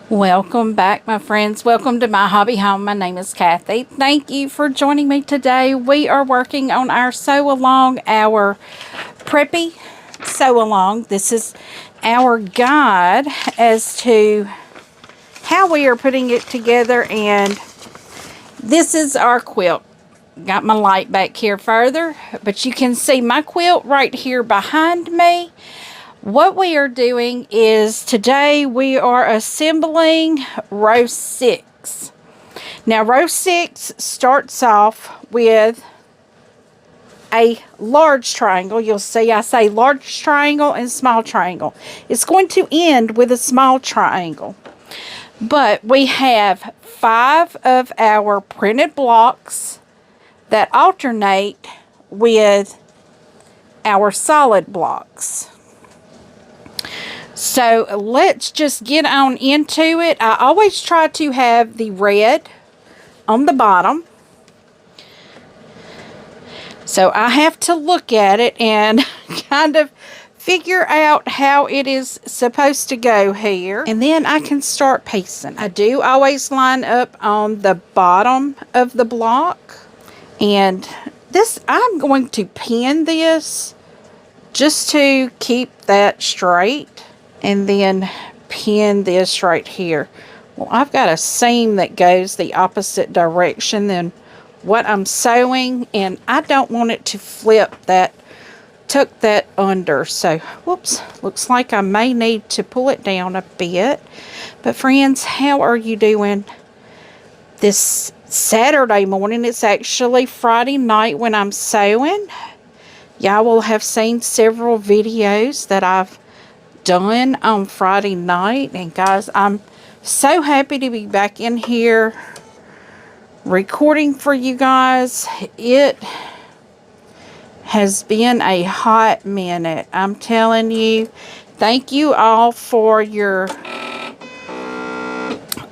Welcome back, my friends. Welcome to my hobby home. My name is Cathy. Thank you for joining me today. We are working on our sew along, our Preppy sew along. This is our guide as to how we are putting it together, and this is our quilt. Got my light back here further, but you can see my quilt right here behind me. What we are doing is today we are assembling row 6. Now row 6 starts off with a large triangle. You'll see I say large triangle and small triangle. It's going to end with a small triangle. But we have 5 of our printed blocks that alternate with our solid blocks. So let's just get on into it. I always try to have the red on the bottom. So I have to look at it and kind of figure out how it is supposed to go here. And then I can start piecing. I do always line up on the bottom of the block. And this, I'm going to pin this just to keep that straight. And then pin this right here. Well, I've got a seam that goes the opposite direction than what I'm sewing, and I don't want it to flip that, tuck that under. So, whoops, looks like I may need to pull it down a bit. But friends, how are you doing this Saturday morning? It's actually Friday night when I'm sewing. Y'all will have seen several videos that I've done on Friday night, and guys, I'm so happy to be back in here recording for you guys. It has been a hot minute, I'm telling you. Thank you all for your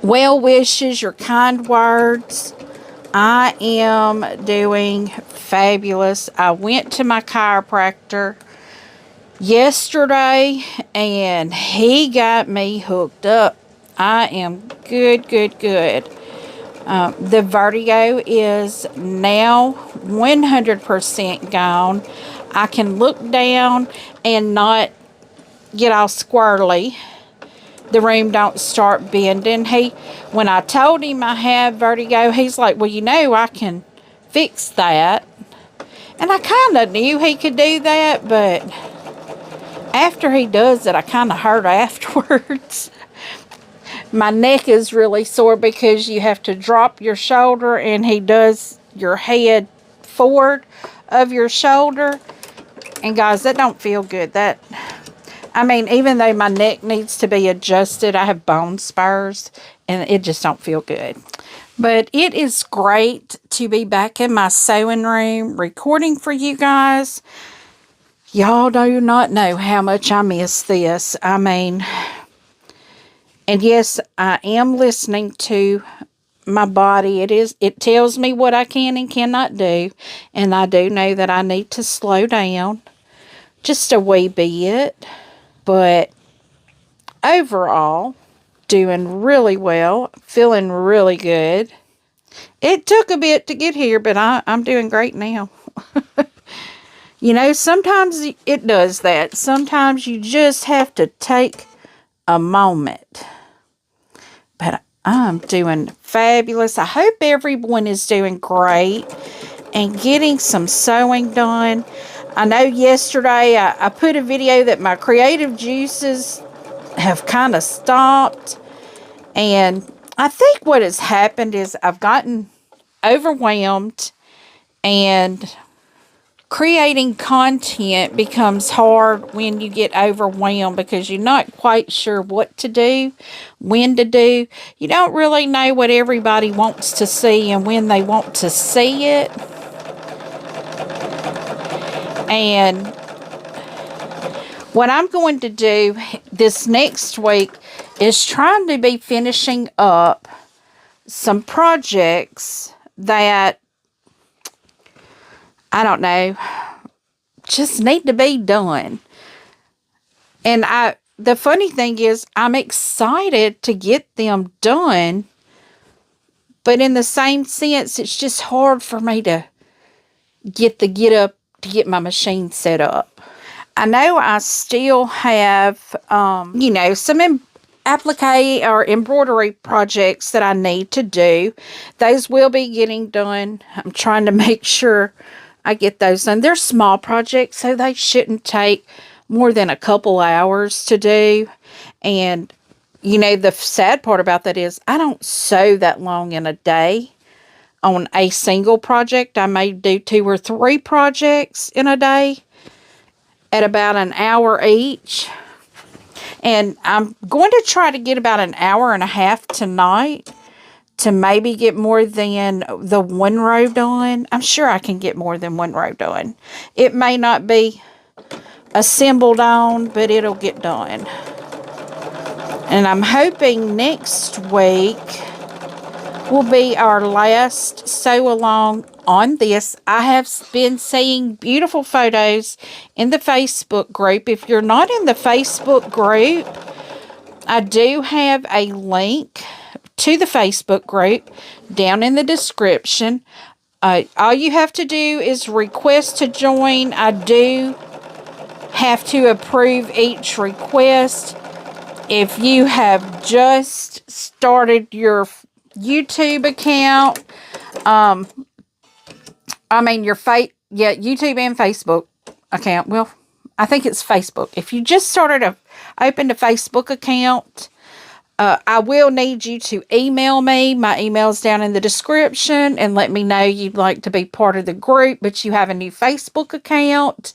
well wishes, your kind words. I am doing fabulous. I went to my chiropractor yesterday and he got me hooked up. I am good. The vertigo is now 100% gone. I can look down and not get all squirrely. The room don't start bending. When I told him I have vertigo, he's like, well, you know, I can fix that. And I kind of knew he could do that, but after he does it, I kind of hurt afterwards. My neck is really sore because you have to drop your shoulder and he does your head forward of your shoulder. And guys, that don't feel good. I mean, even though my neck needs to be adjusted, I have bone spurs and it just don't feel good. But it is great to be back in my sewing room recording for you guys. Y'all do not know how much I miss this. I mean, and yes, I am listening to my body. It tells me what I can and cannot do. And I do know that I need to slow down just a wee bit. But overall, doing really well, feeling really good. It took a bit to get here, but I'm doing great now. You know, sometimes it does that. Sometimes you just have to take a moment. But I'm doing fabulous. I hope everyone is doing great and getting some sewing done. I know yesterday I put a video that my creative juices have kind of stopped. And I think what has happened is I've gotten overwhelmed, and creating content becomes hard when you get overwhelmed because you're not quite sure what to do, when to do. You don't really know what everybody wants to see and when they want to see it. And what I'm going to do this next week is trying to be finishing up some projects that, I don't know, just need to be done. And the funny thing is, I'm excited to get them done, but in the same sense, it's just hard for me to get up to get my machine set up. I know I still have, some applique or embroidery projects that I need to do. Those will be getting done. I'm trying to make sure I get those done. They're small projects, so they shouldn't take more than a couple hours to do. And, the sad part about that is I don't sew that long in a day on a single project. I may do 2 or 3 projects in a day at about an hour each. And I'm going to try to get about an hour and a half tonight to maybe get more than the 1 row done. I'm sure I can get more than 1 row done. It may not be assembled on, but it'll get done. And I'm hoping next week will be our last sew along on this. I have been seeing beautiful photos in the Facebook group. If you're not in the Facebook group, I do have a link to the Facebook group down in the description. All you have to do is request to join. I do have to approve each request. If you have just started your YouTube account, YouTube and Facebook account. Well, I think it's Facebook. If you just opened a Facebook account, I will need you to email me. My email's down in the description, and let me know you'd like to be part of the group, but you have a new Facebook account.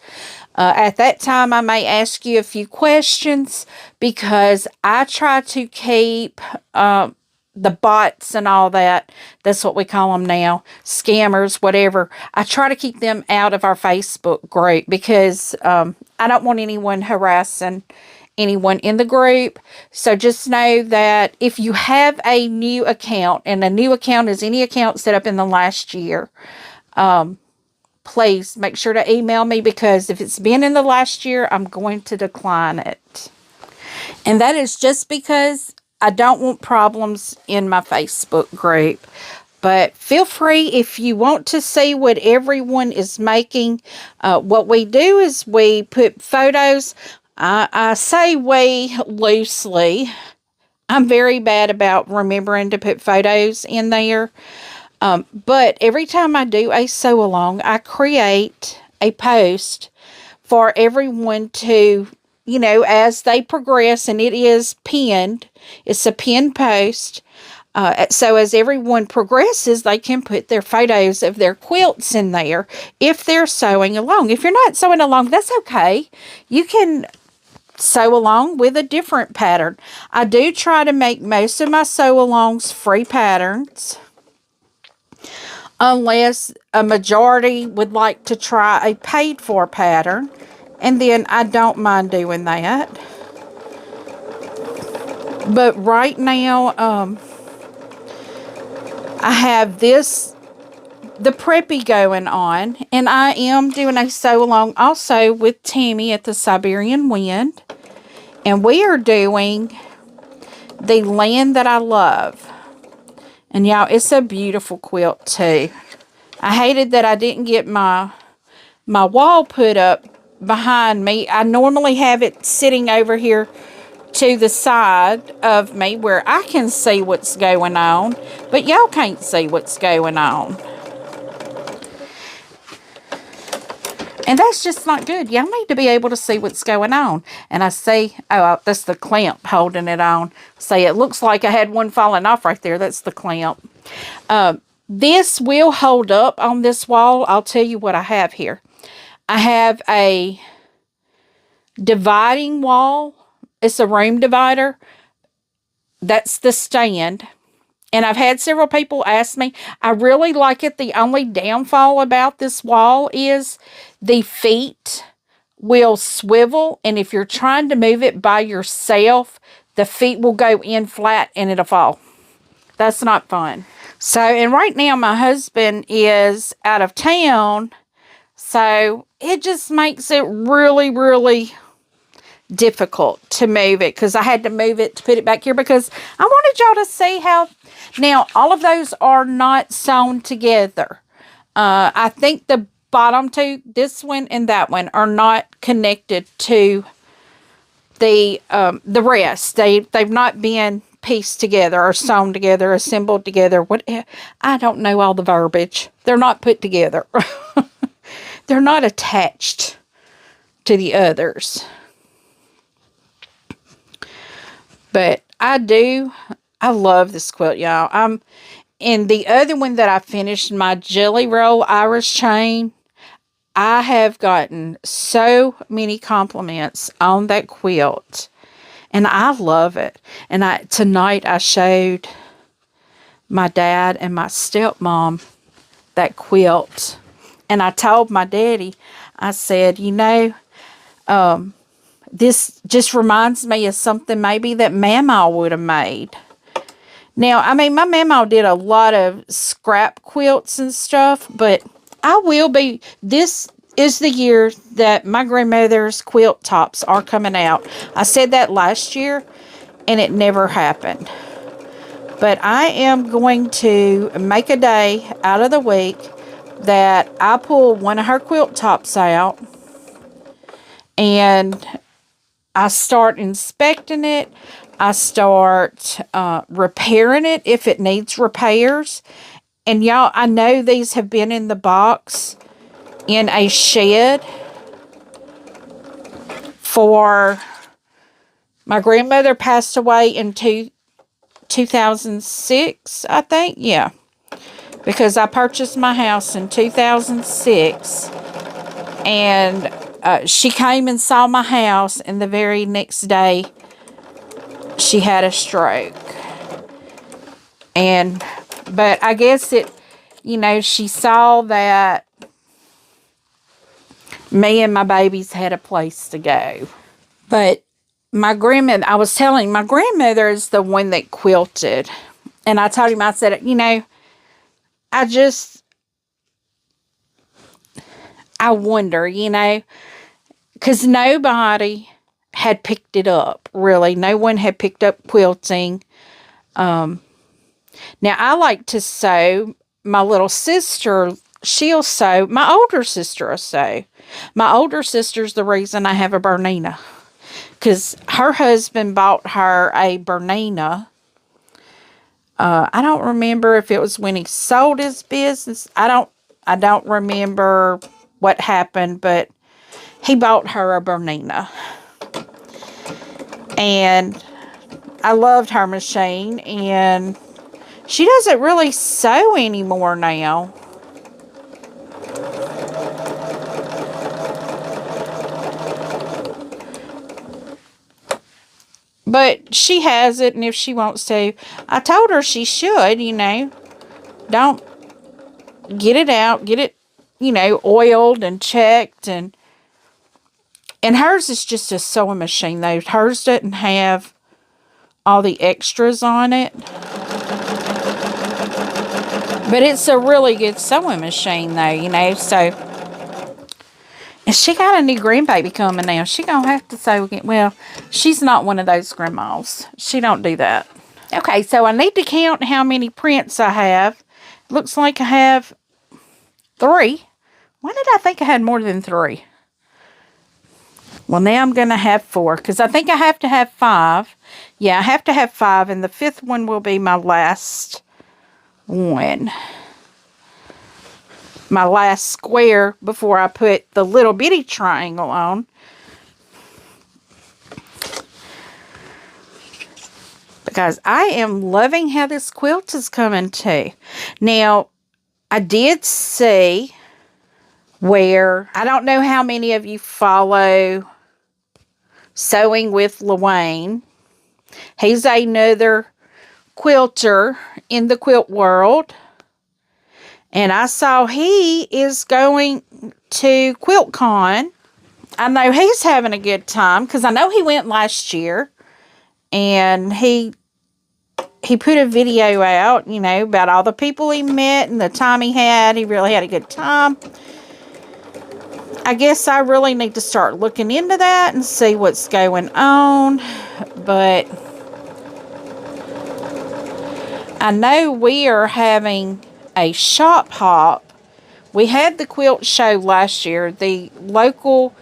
At that time, I may ask you a few questions because I try to keep the bots and all that. That's what we call them now. Scammers, whatever. I try to keep them out of our Facebook group because I don't want anyone harassing anyone in the group. So just know that if you have a new account, and a new account is any account set up in the last year, please make sure to email me, because if it's been in the last year, I'm going to decline it. And that is just because I don't want problems in my Facebook group. But feel free if you want to see what everyone is making. What we do is we put photos. I say we loosely. I'm very bad about remembering to put photos in there. But every time I do a sew along, I create a post for everyone to, as they progress, and it is pinned. It's a pinned post. So as everyone progresses, they can put their photos of their quilts in there if they're sewing along. If you're not sewing along, that's okay. You can sew along with a different pattern. I do try to make most of my sew alongs free patterns, unless a majority would like to try a paid for pattern, and then I don't mind doing that. But right now, I have the Preppy going on, and I am doing a sew along also with Tammy at the Siberian Wind, and we are doing the Land That I Love. And y'all, it's a beautiful quilt too. I hated that I didn't get my wall put up behind me. I normally have it sitting over here to the side of me where I can see what's going on, but y'all can't see what's going on. And that's just not good. Y'all need to be able to see what's going on. And I see, that's the clamp holding it on. See, it looks like I had one falling off right there. That's the clamp. This will hold up on this wall. I'll tell you what I have here. I have a dividing wall. It's a room divider. That's the stand. And I've had several people ask me. I really like it. The only downfall about this wall is the feet will swivel. And if you're trying to move it by yourself, the feet will go in flat and it'll fall. That's not fun. So, and right now my husband is out of town. So it just makes it really, really difficult to move it, because I had to move it to put it back here, because I wanted y'all to see how, now all of those are not sewn together. I think the bottom two, this one and that one, are not connected to the rest. They've not been pieced together or sewn together, assembled together. What, I don't know all the verbiage. They're not put together. They're not attached to the others. But I love this quilt, y'all. And the other one that I finished, my Jelly Roll Irish chain, I have gotten so many compliments on that quilt. And I love it. And tonight I showed my dad and my stepmom that quilt. And I told my daddy, I said, you know, this just reminds me of something maybe that Mama would have made. Now, I mean, my Mama did a lot of scrap quilts and stuff, but this is the year that my grandmother's quilt tops are coming out. I said that last year, and it never happened. But I am going to make a day out of the week that I pull one of her quilt tops out, and I start inspecting it. I start repairing it if it needs repairs. And y'all, I know these have been in the box in a shed for, my grandmother passed away in 2006, I think. Yeah. Because I purchased my house in 2006. And she came and saw my house, and the very next day she had a stroke. But I guess she saw that me and my babies had a place to go. But my grandmother, I was telling, my grandmother is the one that quilted. And I told him, I said, I wonder, because nobody had picked it up, really. No one had picked up quilting. Now, I like to sew. My little sister, she'll sew. My older sister will sew. My older sister's the reason I have a Bernina, because her husband bought her a Bernina. I don't remember if it was when he sold his business. I don't remember what happened, but he bought her a Bernina. And I loved her machine, and she doesn't really sew anymore now. But she has it, and if she wants to, I told her she should, don't get it out, get it, oiled and checked, and hers is just a sewing machine, though. Hers doesn't have all the extras on it. But it's a really good sewing machine, though, so. And she got a new grandbaby coming now. She gonna have to sew again. Well, she's not one of those grandmas. She don't do that. Okay, so I need to count how many prints I have. Looks like I have 3. Why did I think I had more than 3? Well, now I'm going to have 4, because I think I have to have 5. Yeah, I have to have 5, and the 5th one will be my last one. My last square before I put the little bitty triangle on. Because I am loving how this quilt is coming too. Now, I did see where, I don't know how many of you follow Sewing with Luane. He's another quilter in the quilt world. And I saw he is going to QuiltCon. I know he's having a good time, because I know he went last year. And he put a video out, about all the people he met and the time he had. He really had a good time. I guess I really need to start looking into that and see what's going on. But I know we are having a shop hop. We had the quilt show last year. The local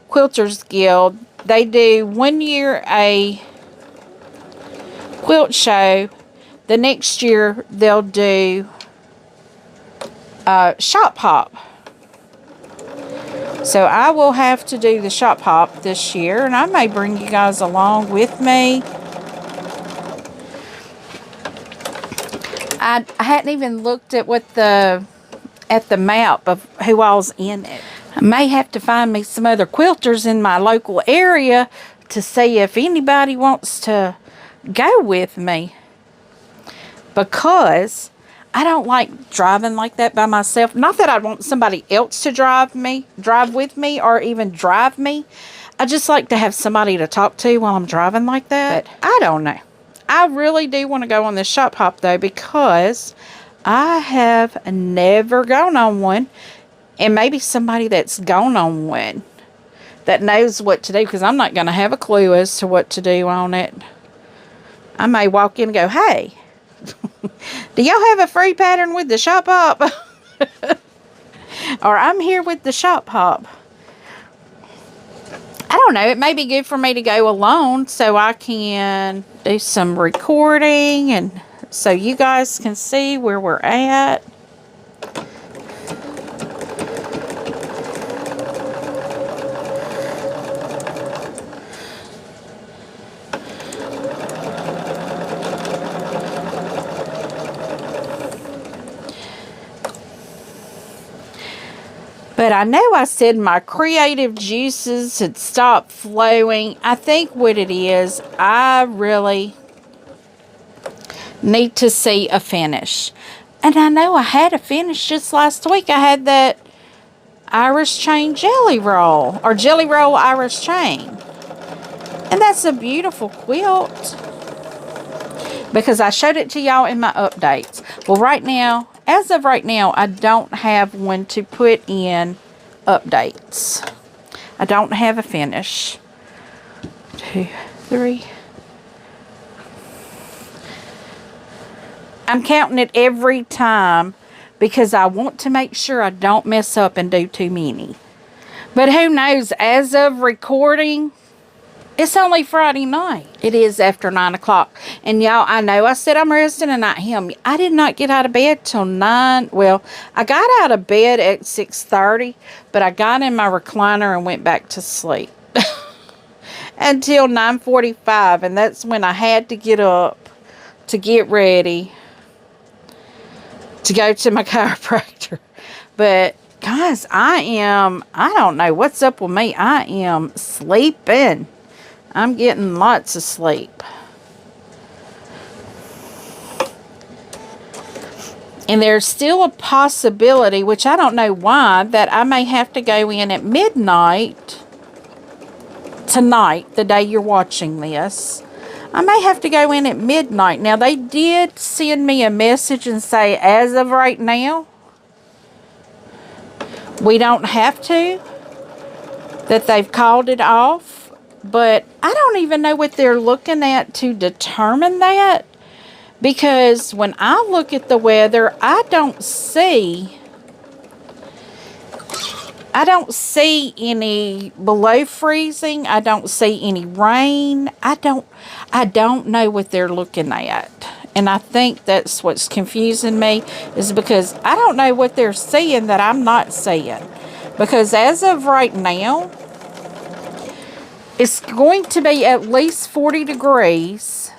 Quilters Guild, they do 1 year a quilt show. The next year they'll do a shop hop. So I will have to do the shop hop this year, and I may bring you guys along with me. I hadn't even looked at what the map of who all's in it. I may have to find me some other quilters in my local area to see if anybody wants to go with me, because I don't like driving like that by myself. Not that I want somebody else to drive with me, or even drive me. I just like to have somebody to talk to while I'm driving like that. But I don't know. I really do want to go on this shop hop though, because I have never gone on one. And maybe somebody that's gone on one that knows what to do, because I'm not going to have a clue as to what to do on it. I may walk in and go, hey, do y'all have a free pattern with the shop hop? Or I'm here with the shop hop. I don't know. It may be good for me to go alone so I can do some recording and so you guys can see where we're at. But I know I said my creative juices had stopped flowing. I think what it is, I really need to see a finish. And I know I had a finish just last week. I had that Irish chain jelly roll, or jelly roll Irish chain. And that's a beautiful quilt, because I showed it to y'all in my updates. Well, right now, as of right now, I don't have one to put in updates. I don't have a finish. 2, 3. I'm counting it every time because I want to make sure I don't mess up and do too many. But who knows, as of recording, it's only Friday night. It is after 9 o'clock. And y'all, I know I said I'm resting and not him. I did not get out of bed till 9. Well, I got out of bed at 6:30, but I got in my recliner and went back to sleep until 9:45. And that's when I had to get up to get ready to go to my chiropractor. But guys, I don't know what's up with me. I am sleeping. I'm getting lots of sleep. And there's still a possibility, which I don't know why, that I may have to go in at midnight tonight, the day you're watching this. I may have to go in at midnight. Now, they did send me a message and say, as of right now, we don't have to, that they've called it off. But I don't even know what they're looking at to determine that, because when I look at the weather, I don't see any below freezing. I don't see any rain. I don't know what they're looking at. And I think that's what's confusing me, is because I don't know what they're seeing that I'm not seeing. Because as of right now, it's going to be at least 40 degrees.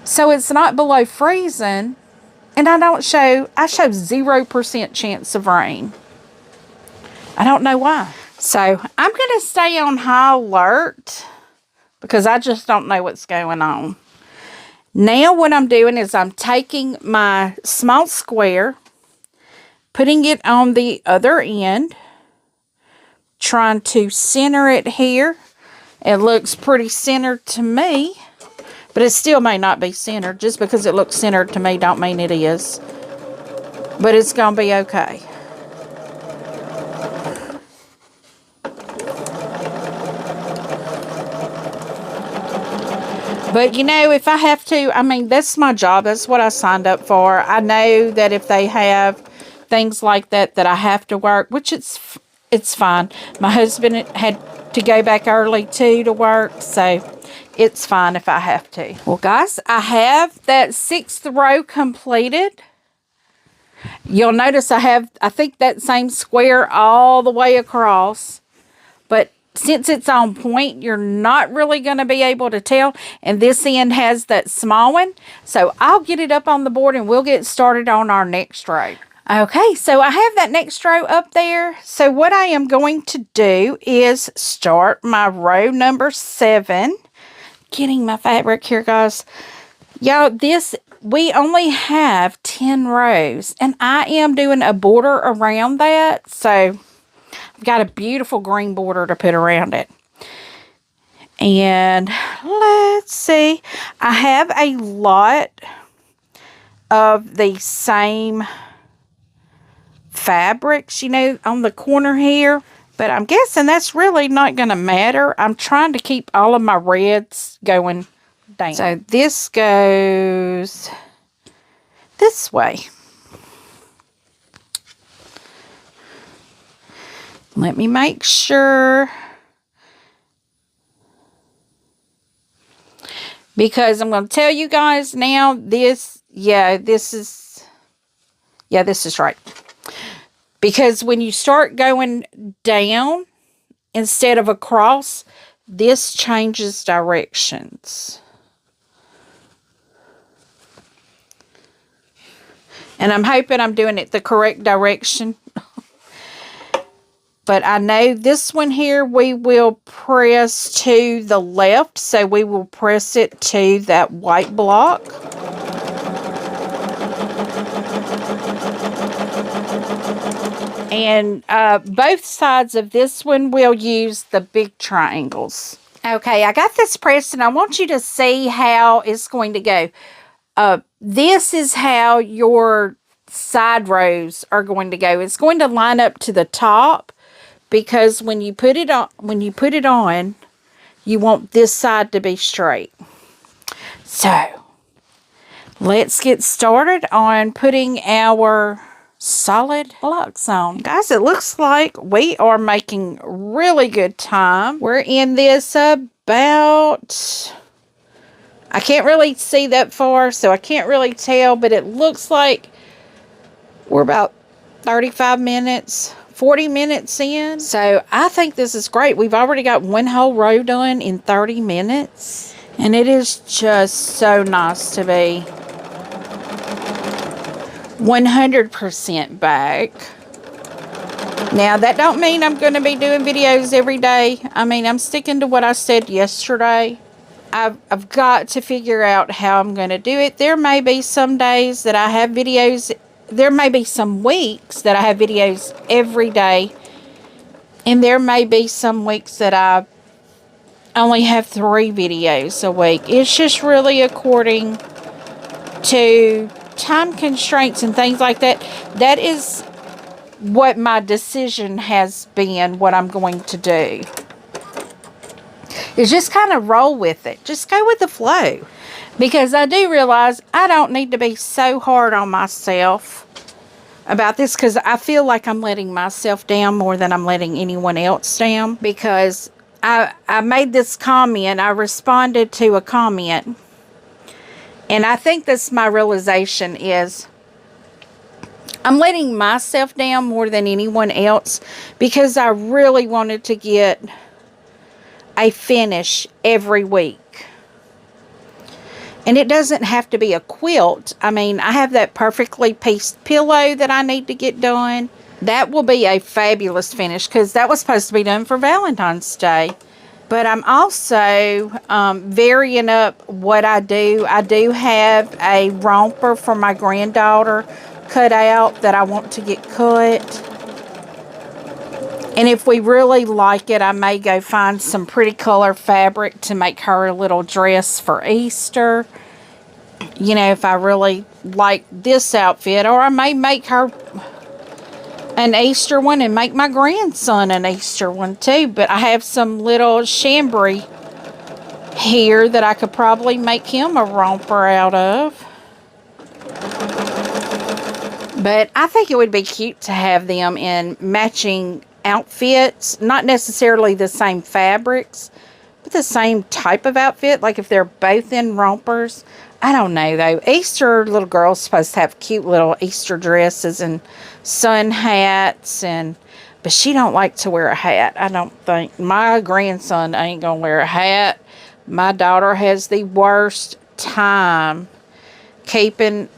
So it's not below freezing. And I show 0% chance of rain. I don't know why. So I'm going to stay on high alert, because I just don't know what's going on. Now what I'm doing is I'm taking my small square, putting it on the other end, trying to center it here. It looks pretty centered to me, but it still may not be centered. Just because it looks centered to me don't mean it is. But it's going to be okay. But you know, if I have to, I mean, that's my job. That's what I signed up for. I know that if they have things like that, that I have to work, which it's fine. My husband had to go back early too to work, so it's fine if I have to. Well, guys, I have that 6th row completed. You'll notice I have, I think, that same square all the way across. But since it's on point, you're not really going to be able to tell. And this end has that small one. So I'll get it up on the board and we'll get started on our next row. Okay, so I have that next row up there. So what I am going to do is start my row number 7. Getting my fabric here, guys. Y'all, we only have 10 rows. And I am doing a border around that. So I've got a beautiful green border to put around it. And let's see. I have a lot of the same fabrics, you know, on the corner here. But I'm guessing that's really not going to matter. I'm trying to keep all of my reds going down. So this goes this way. Let me make sure. Because I'm going to tell you guys now, this is right. Because when you start going down instead of across, this changes directions. And I'm hoping I'm doing it the correct direction. But I know this one here, we will press to the left. So we will press it to that white block. And both sides of this one will use the big triangles. Okay, I got this pressed and I want you to see how it's going to go. This is how your side rows are going to go. It's going to line up to the top because when you put it on, you want this side to be straight. So, let's get started on putting our solid blocks on. Guys, it looks like we are making really good time. We're in this about, I can't really see that far, so I can't really tell, but it looks like we're about 35 minutes, 40 minutes in. So I think this is great. We've already got one whole row done in 30 minutes. And it is just so nice to be 100% back. Now, that don't mean I'm going to be doing videos every day. I mean, I'm sticking to what I said yesterday. I've got to figure out how I'm going to do it. There may be some days that I have videos. There may be some weeks that I have videos every day. And there may be some weeks that I only have 3 videos a week. It's just really according to time constraints and things like that. That is what my decision has been, what I'm going to do. Is just kind of roll with it. Just go with the flow. Because I do realize I don't need to be so hard on myself about this, because I feel like I'm letting myself down more than I'm letting anyone else down. Because I made this comment. I responded to a comment. And I think that's my realization is I'm letting myself down more than anyone else, because I really wanted to get a finish every week. And it doesn't have to be a quilt. I mean, I have that perfectly pieced pillow that I need to get done. That will be a fabulous finish, because that was supposed to be done for Valentine's Day. But I'm also varying up what I do. I do have a romper for my granddaughter cut out that I want to get cut. And if we really like it, I may go find some pretty color fabric to make her a little dress for Easter. You know, if I really like this outfit. Or I may make her an Easter one and make my grandson an Easter one too. But I have some little chambray here that I could probably make him a romper out of. But I think it would be cute to have them in matching outfits. Not necessarily the same fabrics, but the same type of outfit. Like if they're both in rompers. I don't know though. Easter little girl's supposed to have cute little Easter dresses and sun hats, but she don't like to wear a hat. I don't think. My grandson ain't gonna wear a hat. My daughter has the worst time keeping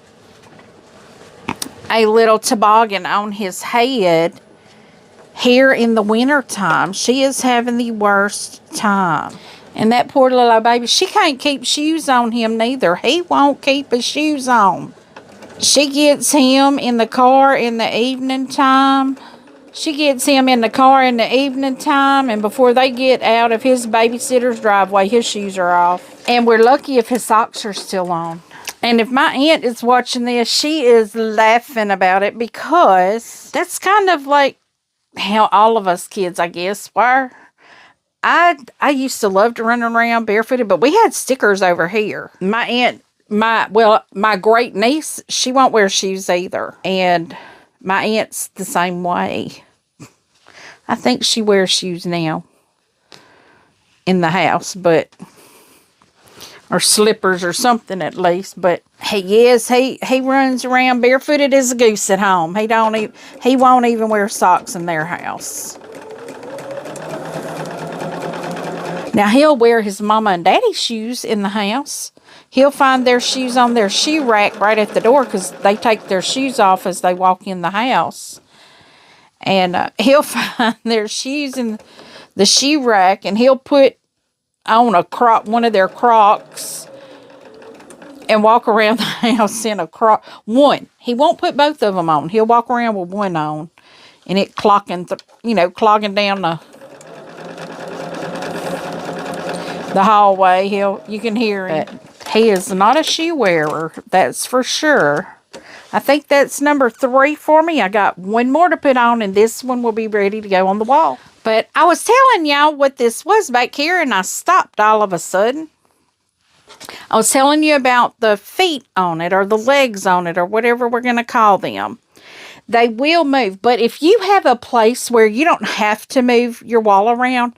a little toboggan on his head here in the winter time. She is having the worst time. And that poor little baby, she can't keep shoes on him neither. He won't keep his shoes on. She gets him in the car in the evening time. And before they get out of his babysitter's driveway, his shoes are off. And we're lucky if his socks are still on. And if my aunt is watching this, she is laughing about it, because that's kind of like how all of us kids, I guess, were. I used to love to run around barefooted, but we had stickers over here. My aunt, my great niece, she won't wear shoes either. And my aunt's the same way. I think she wears shoes now in the house, or slippers or something at least. But he runs around barefooted as a goose at home. He won't even wear socks in their house. Now he'll wear his mama and daddy's shoes in the house. He'll find their shoes on their shoe rack right at the door, because they take their shoes off as they walk in the house. And he'll find their shoes in the shoe rack, and he'll put on one of their Crocs and walk around the house in a Croc. One. He won't put both of them on. He'll walk around with one on, and it clogging down the hallway. You can hear it. He is not a shoe wearer, that's for sure. I think that's number 3 for me. I got one more to put on, and this one will be ready to go on the wall. But I was telling y'all what this was back here, and I stopped all of a sudden. I was telling you about the feet on it, or the legs on it, or whatever we're going to call them. They will move, but if you have a place where you don't have to move your wall around,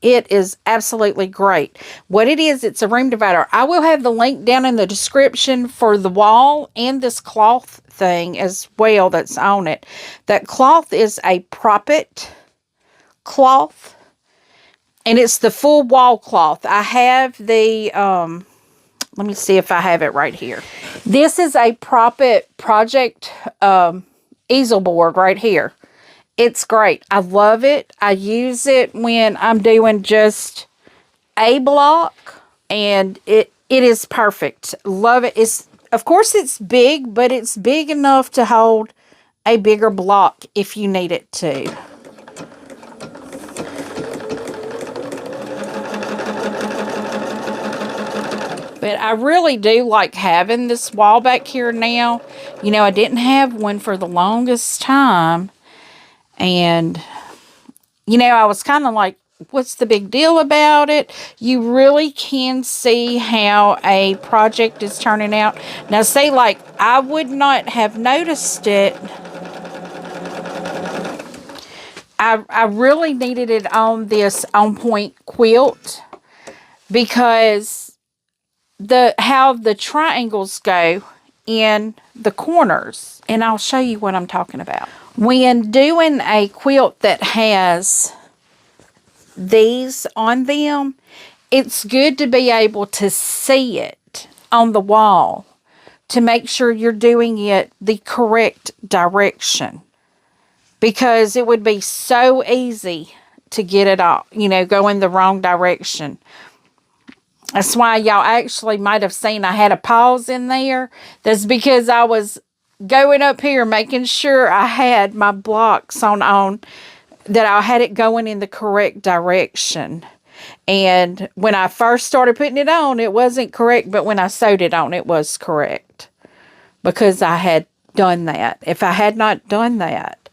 it is absolutely great. What it is, it's a room divider. I will have the link down in the description for the wall and this cloth thing as well that's on it. That cloth is a Preppy cloth, and it's the full wall cloth. I have the, let me see if I have it right here. This is a Preppy project easel board right here. It's great. I love it. I use it when I'm doing just a block, and it is perfect. Love it. Of course it's big, but it's big enough to hold a bigger block if you need it to. But I really do like having this wall back here now. I didn't have one for the longest time. And, I was kind of like, what's the big deal about it? You really can see how a project is turning out. Now, say, like, I would not have noticed it. I really needed it on this On Point quilt, because how the triangles go in the corners. And I'll show you what I'm talking about. When doing a quilt that has these on them, it's good to be able to see it on the wall to make sure you're doing it the correct direction. Because it would be so easy to get it off, go in the wrong direction. That's why y'all actually might have seen I had a pause in there. That's because I was going up here making sure I had my blocks on that I had it going in the correct direction. And when I first started putting it on, it wasn't correct, but when I sewed it on, it was correct, because I had done that. If I had not done that,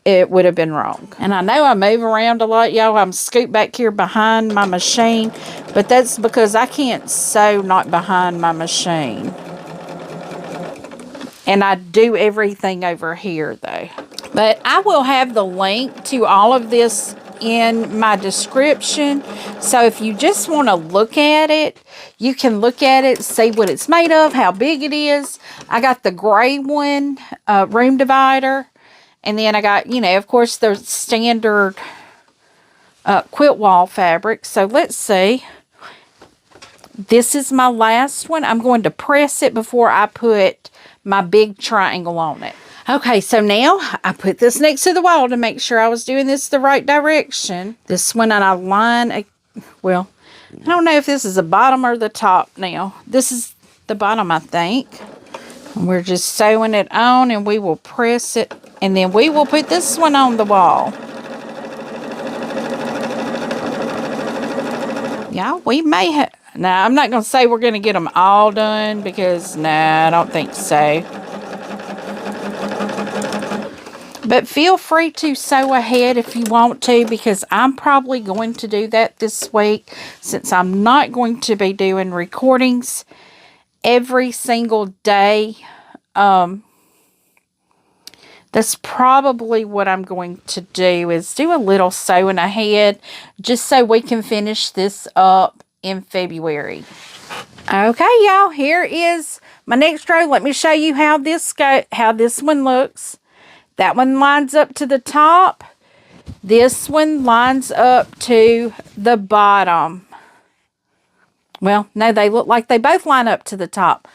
it would have been wrong. And I know I move around a lot, y'all. I'm scooped back here behind my machine, but that's because I can't sew not behind my machine. And I do everything over here, though. But I will have the link to all of this in my description. So if you just want to look at it, you can look at it, see what it's made of, how big it is. I got the gray one, room divider. And then I got, you know, of course, the standard quilt wall fabric. So let's see. This is my last one. I'm going to press it before I put my big triangle on it. Okay, so now I put this next to the wall to make sure I was doing this the right direction. This one, and I line, well, I don't know if this is the bottom or the top now. This is the bottom, I think. And we're just sewing it on, and we will press it, and then we will put this one on the wall. Yeah, we may have. Now, I'm not going to say we're going to get them all done because, nah, I don't think so. But feel free to sew ahead if you want to, because I'm probably going to do that this week since I'm not going to be doing recordings every single day. That's probably what I'm going to do, is do a little sewing ahead just so we can finish this up in February. Okay, y'all, here is my next row. Let me show you how this one looks. That one lines up to the top. This one lines up to the bottom. Well, no, they look like they both line up to the top.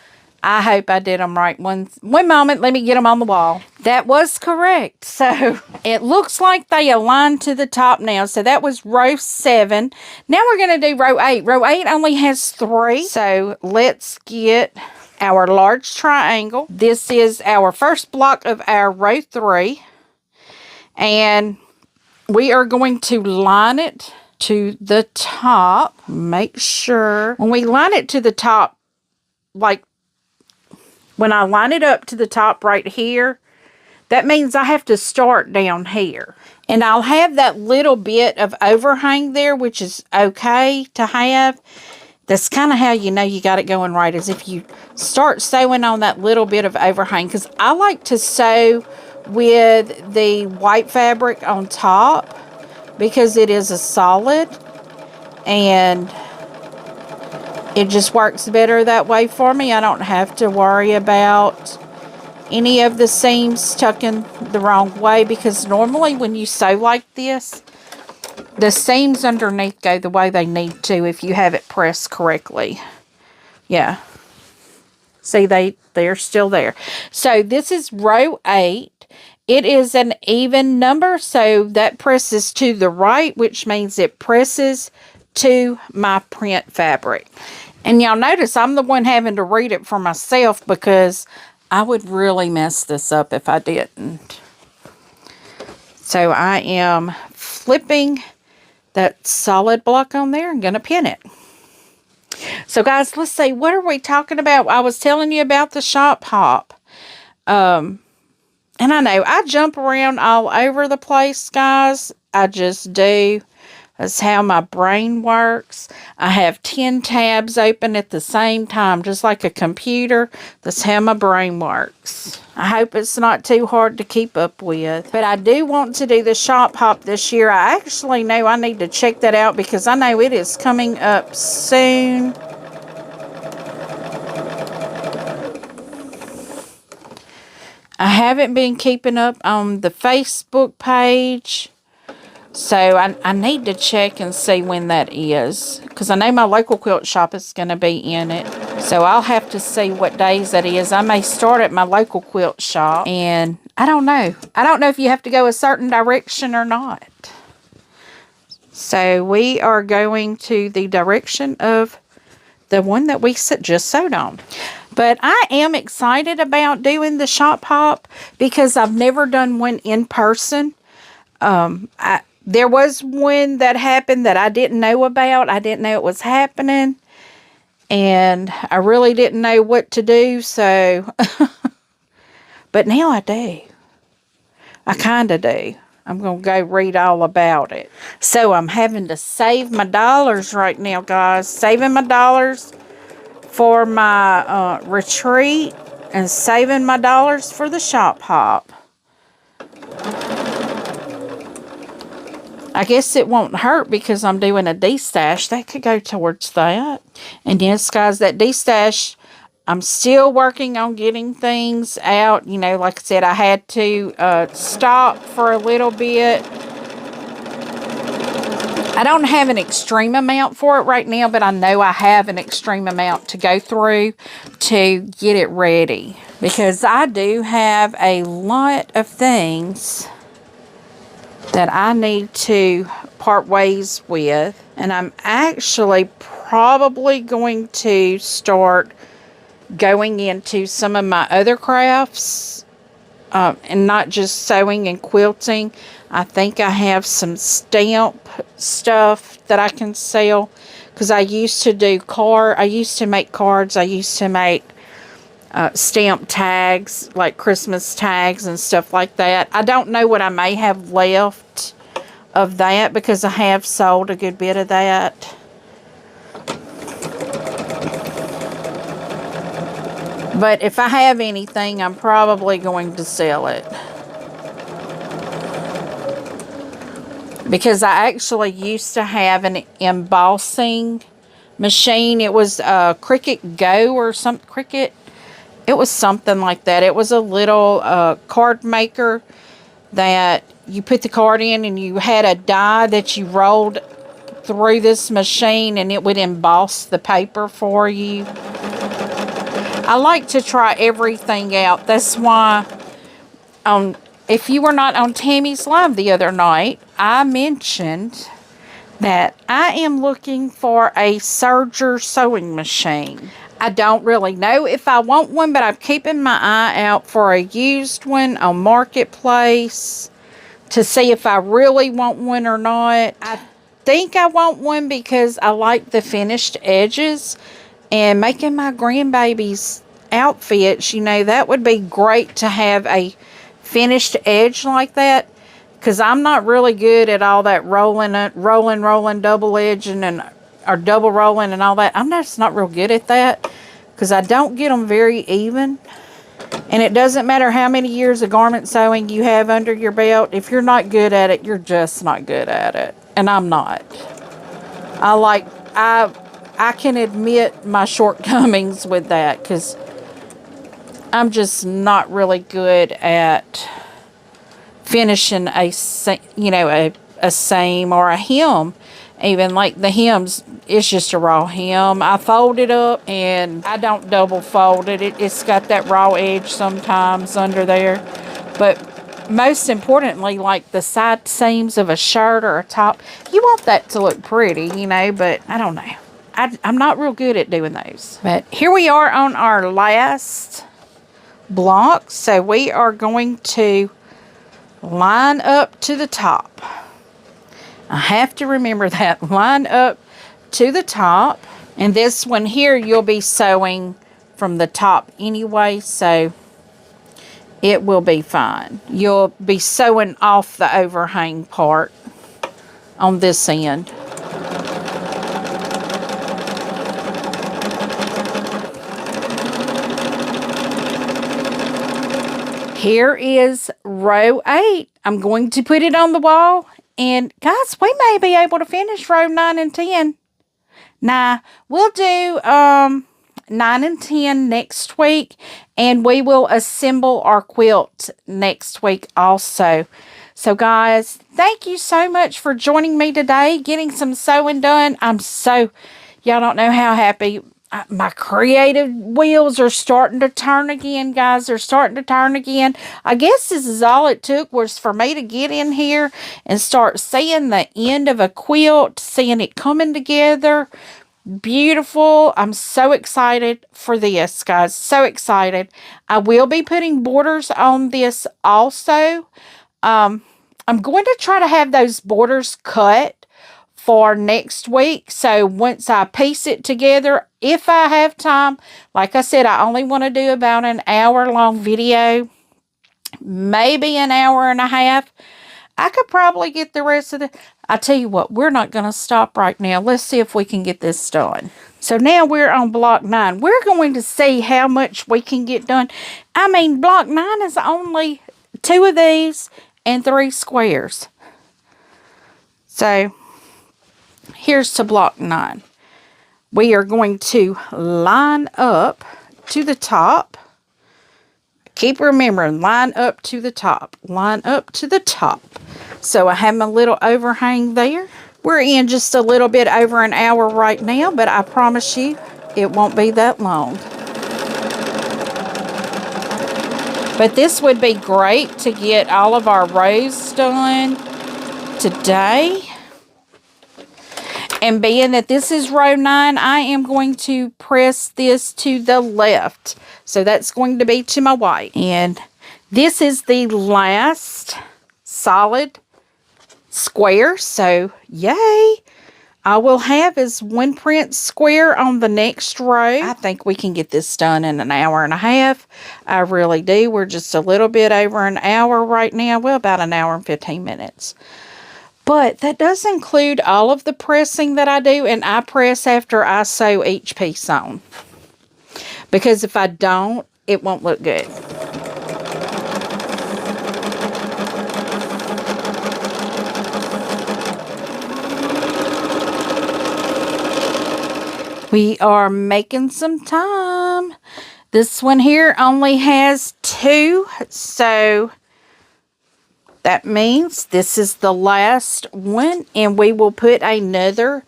I hope I did them right. One moment, let me get them on the wall. That was correct. So it looks like they align to the top now. So that was row 7. Now we're going to do row 8. Row 8 only has 3. So let's get our large triangle. This is our first block of our row 3. And we are going to line it to the top. Make sure when we line it to the top, like when I line it up to the top right here, that means I have to start down here. And I'll have that little bit of overhang there, which is okay to have. That's kind of how you know you got it going right, is if you start sewing on that little bit of overhang. Because I like to sew with the white fabric on top because it is a solid. And it just works better that way for me. I don't have to worry about any of the seams tucking the wrong way, because normally when you sew like this, the seams underneath go the way they need to if you have it pressed correctly. Yeah. See, they're still there. So this is row 8. It is an even number, so that presses to the right, which means it presses to my print fabric. And y'all notice I'm the one having to read it for myself, because I would really mess this up if I didn't. So I am flipping that solid block on there and going to pin it. So guys, let's see, what are we talking about? I was telling you about the shop hop. And I know I jump around all over the place, guys. I just do. That's how my brain works. I have 10 tabs open at the same time, just like a computer. That's how my brain works. I hope it's not too hard to keep up with. But I do want to do the shop hop this year. I actually know I need to check that out, because I know it is coming up soon. I haven't been keeping up on the Facebook page. So I need to check and see when that is, because I know my local quilt shop is going to be in it. So I'll have to see what days that is. I may start at my local quilt shop, and I don't know. I don't know if you have to go a certain direction or not. So we are going to the direction of the one that we just sewed on. But I am excited about doing the shop hop because I've never done one in person. There was one that happened that I didn't know about. I didn't know it was happening. And I really didn't know what to do. So, but now I do. I kind of do. I'm going to go read all about it. So I'm having to save my dollars right now, guys. Saving my dollars for my retreat and saving my dollars for the shop hop. I guess it won't hurt because I'm doing a de-stash. That could go towards that. And yes, guys, that de-stash, I'm still working on getting things out. You know, like I said, I had to stop for a little bit. I don't have an extreme amount for it right now, but I know I have an extreme amount to go through to get it ready. Because I do have a lot of things that I need to part ways with. And I'm actually probably going to start going into some of my other crafts and not just sewing and quilting. I think I have some stamp stuff that I can sell because I used to do I used to make cards. I used to make stamp tags, like Christmas tags and stuff like that. I don't know what I may have left of that because I have sold a good bit of that. But if I have anything, I'm probably going to sell it. Because I actually used to have an embossing machine. It was a Cricut Go or something. Cricut. It was something like that. It was a little card maker that you put the card in and you had a die that you rolled through this machine and it would emboss the paper for you. I like to try everything out. That's why if you were not on Tammy's Live the other night, I mentioned that I am looking for a serger sewing machine. I don't really know if I want one, but I'm keeping my eye out for a used one on Marketplace to see if I really want one or not. I think I want one because I like the finished edges. And making my grandbabies outfits, you know, that would be great to have a finished edge like that. Because I'm not really good at all that rolling, double edging, or double rolling and all that. I'm just not real good at that. Because I don't get them very even. And it doesn't matter how many years of garment sewing you have under your belt. If you're not good at it, you're just not good at it. And I'm not. I can admit my shortcomings with that because I'm just not really good at finishing a seam or a hem. Even like the hems, it's just a raw hem. I fold it up and I don't double fold it. It's got that raw edge sometimes under there. But most importantly, like the side seams of a shirt or a top, you want that to look pretty, you know, but I don't know. I'm not real good at doing those. But here we are on our last block. So we are going to line up to the top. I have to remember that. Line up to the top. And this one here, you'll be sewing from the top anyway, so it will be fine. You'll be sewing off the overhang part on this end. Here is row 8. I'm going to put it on the wall. And guys, we may be able to finish row 9 and 10. Nah, we'll do 9 and 10 next week. And we will assemble our quilt next week also. So guys, thank you so much for joining me today, getting some sewing done. Y'all don't know how happy. My creative wheels are starting to turn again, guys. They're starting to turn again. I guess this is all it took was for me to get in here and start seeing the end of a quilt, seeing it coming together. Beautiful. I'm so excited for this, guys. So excited. I will be putting borders on this also. I'm going to try to have those borders cut for next week. So once I piece it together, if I have time, like I said, I only want to do about an hour-long video. maybe an hour and a half. I could probably get the rest of the... I tell you what, we're not going to stop right now. Let's see if we can get this done. So now we're on block 9. We're going to see how much we can get done. I mean, block 9 is only 2 of these and 3 squares. So here's to block 9. We are going to line up to the top. Keep remembering, line up to the top. Line up to the top. So I have my little overhang there. We're in just a little bit over an hour right now, but I promise you it won't be that long. But this would be great to get all of our rows done today. And being that this is row 9, I am going to press this to the left. So that's going to be to my white. And this is the last solid square. So yay! I will have is 1 print square on the next row. I think we can get this done in an hour and a half. I really do. We're just a little bit over an hour right now. Well, about an hour and 15 minutes. But that does include all of the pressing that I do, and I press after I sew each piece on. Because if I don't, it won't look good. We are making some time. This one here only has 2, so that means this is the last one, and we will put another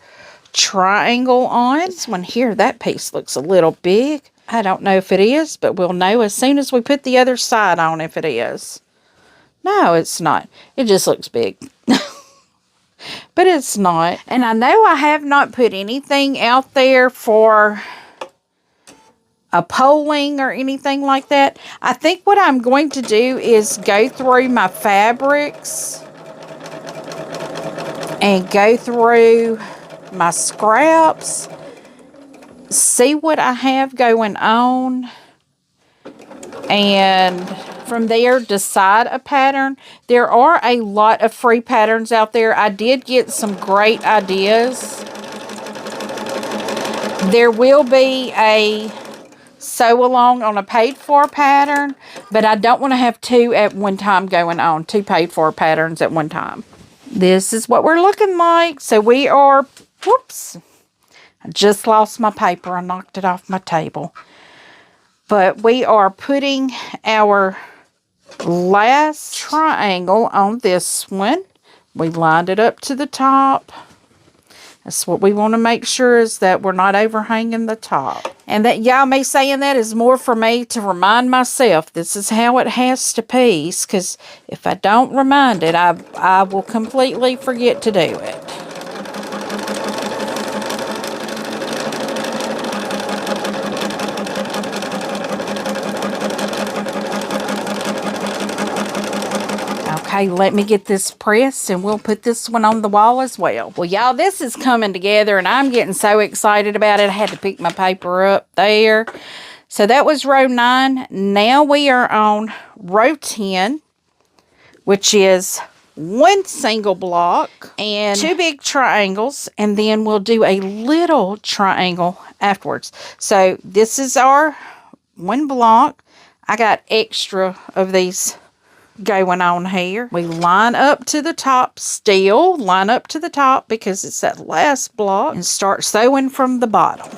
triangle on. This one here, that piece looks a little big. I don't know if it is, but we'll know as soon as we put the other side on if it is. No, it's not. It just looks big. But it's not. And I know I have not put anything out there for a polling or anything like that. I think what I'm going to do is go through my fabrics and go through my scraps, see what I have going on, and from there decide a pattern. There are a lot of free patterns out there. I did get some great ideas. There will be a sew along on a paid for pattern, but I don't want to have 2 at one time going on, 2 paid for patterns at one time. This is what we're looking like. So we are, whoops, I just lost my paper. I knocked it off my table. But we are putting our last triangle on this one. We lined it up to the top. That's what we want to make sure, is that we're not overhanging the top. And that y'all may saying that is more for me to remind myself this is how it has to piece, because if I don't remind it, I will completely forget to do it. Okay, let me get this pressed and we'll put this one on the wall as well. Well, y'all, this is coming together and I'm getting so excited about it. I had to pick my paper up there. So that was row 9. Now we are on row 10, which is 1 single block and 2 big triangles. And then we'll do a little triangle afterwards. So this is our 1 block. I got extra of these going on here. We line up to the top still. Line up to the top because it's that last block. And start sewing from the bottom.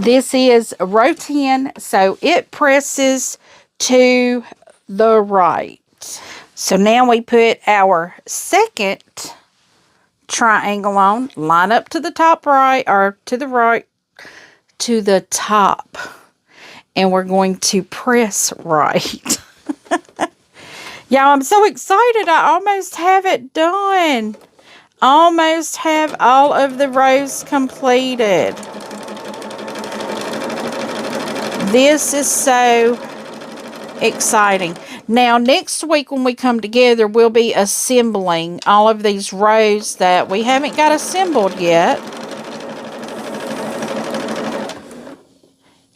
This is row 10, so it presses to the right. So now we put our second triangle on, line up to the top right, or to the right, to the top. And we're going to press right. Y'all, I'm so excited. I almost have it done. Almost have all of the rows completed. This is so exciting. Now, next week when we come together, we'll be assembling all of these rows that we haven't got assembled yet.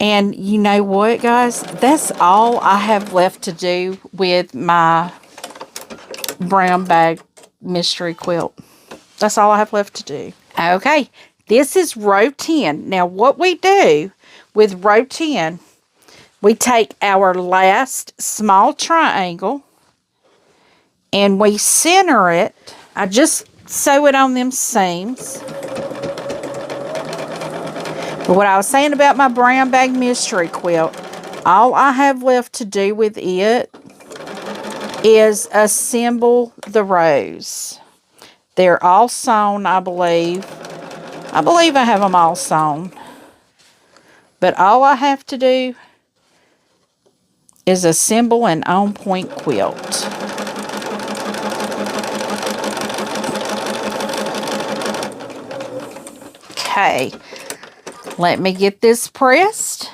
And you know what, guys? That's all I have left to do with my brown bag mystery quilt. That's all I have left to do. Okay, this is row 10. Now, what we do with row 10, we take our last small triangle and we center it. I just sew it on them seams. But what I was saying about my brown bag mystery quilt, all I have left to do with it is assemble the rows. They're all sewn, I believe. I believe I have them all sewn. But all I have to do is assemble an on-point quilt. Okay. Let me get this pressed,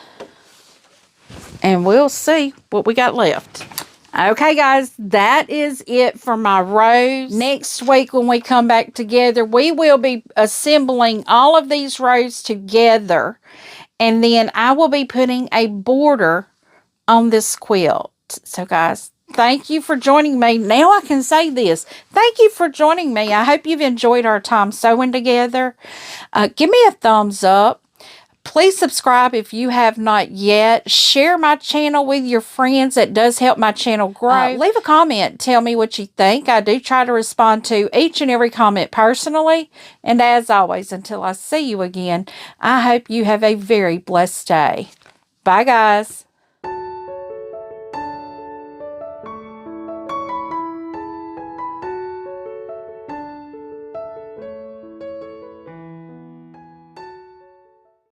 and we'll see what we got left. Okay, guys, that is it for my rows. Next week when we come back together, we will be assembling all of these rows together, and then I will be putting a border on this quilt. So, guys, thank you for joining me. Now I can say this. Thank you for joining me. I hope you've enjoyed our time sewing together. Give me a thumbs up. Please subscribe if you have not yet. Share my channel with your friends. It does help my channel grow. Leave a comment. Tell me what you think. I do try to respond to each and every comment personally. And as always, until I see you again, I hope you have a very blessed day. Bye, guys.